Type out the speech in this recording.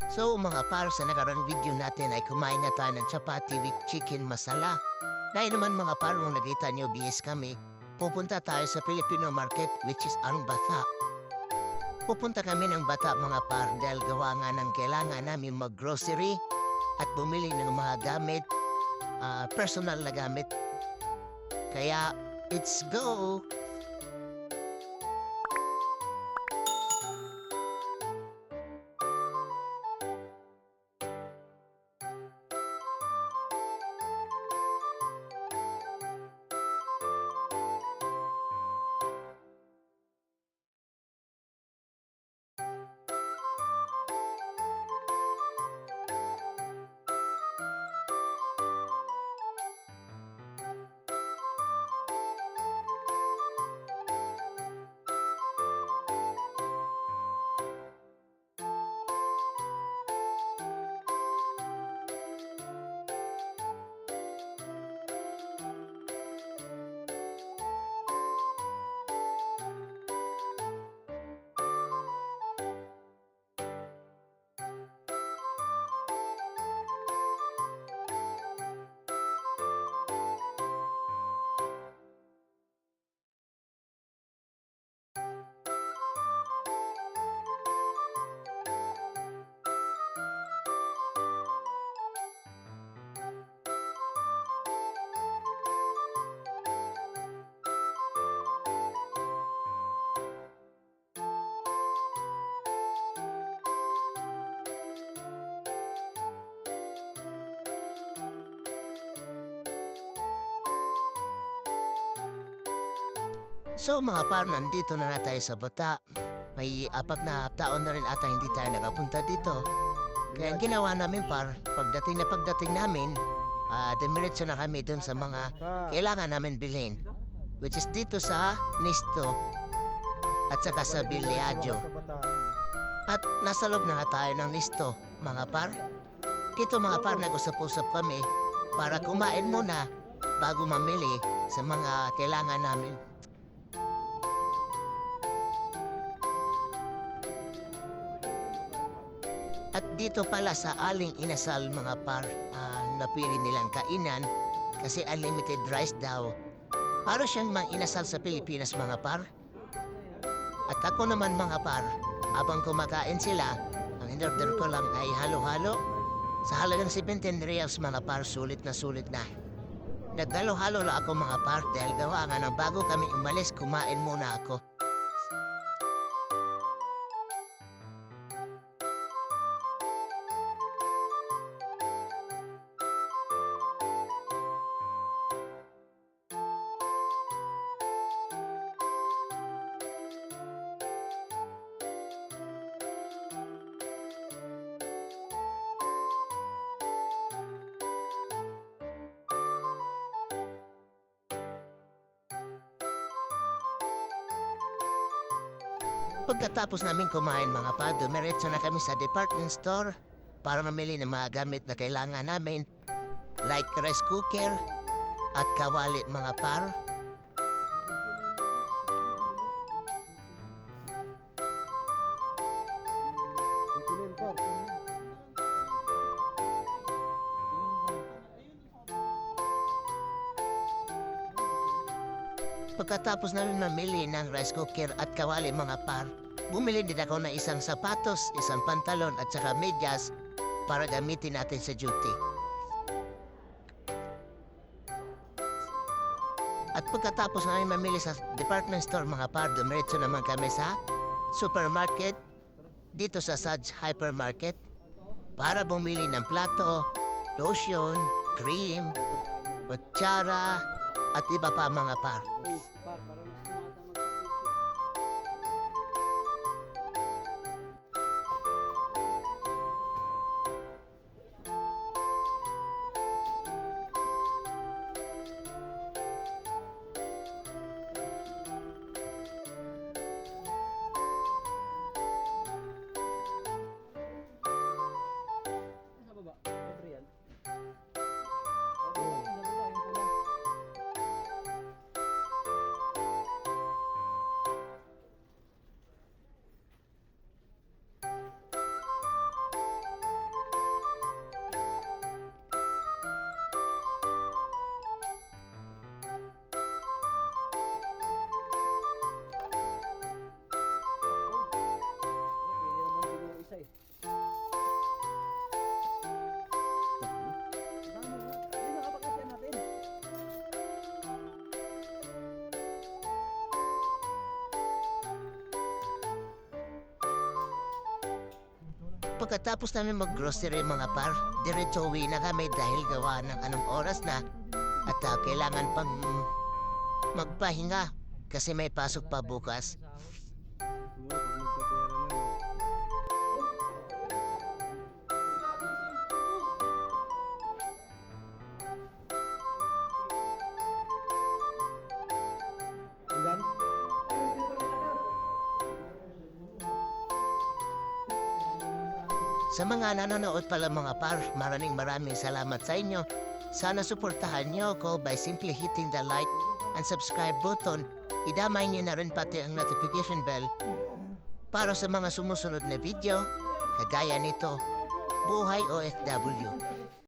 So mga par, sa nakarang video natin ay kumain na tayo ng chapati with chicken masala. Dahil naman mga par, nung nakita niyo BS kami, pupunta tayo sa Filipino market which is ang Bata. Pupunta kami ng Bata mga par dahil gawa nga ng kailangan namin mag-grocery at bumili ng mga gamit, personal na gamit. Kaya, let's go! So mga par, nandito na tayo sa Bata. May 4 na taon na rin ata hindi tayo nakapunta dito. Kaya ang ginawa namin par, pagdating namin, demiretso na kami dun sa mga kailangan namin bilhin. Which is dito sa Nisto at saka sa Bilyadyo. At nasa loob na nga tayo ng Nisto, mga par. Dito mga par, nag-usap-usap kami para kumain muna bago mamili sa mga kailangan namin. At dito pala sa Aling Inasal mga par, napili nilang kainan kasi unlimited rice daw. Para siyang mga inasal sa Pilipinas mga par. At ako naman mga par, habang kumakain sila, ang in-order ko lang ay halo-halo. Sa halagang 17 reals mga par, sulit na sulit na. Naghalo-halo lang ako mga par dahil gawa nga na bago kami umalis, kumain muna ako. Pagkatapos namin kumain mga pa, dumiretso na kami sa department store para mamili ng mga gamit na kailangan namin like rice cooker at kawali mga par. Pagkatapos namin mamili ng rice cooker at kawali mga par, bumili din ako ng isang sapatos, isang pantalon at saka medyas para gamitin natin sa duty. At pagkatapos namin mamili sa department store mga par, dumiretso naman kami sa supermarket dito sa Saj Hypermarket para bumili ng plato, lotion, cream, kutsara at iba pa mga par. Pagkatapos namin mag-grocery mga par, diretso uwi na kami dahil gawa ng anong oras na at kailangan pang magpahinga kasi may pasok pa bukas. Ilan? Sa mga nanonood pala mga par, maraming salamat sa inyo. Sana suportahan niyo ako by simply hitting the like and subscribe button. Idamay niyo na rin pati ang notification bell para sa mga sumusunod na video kagaya nito, Buhay OFW.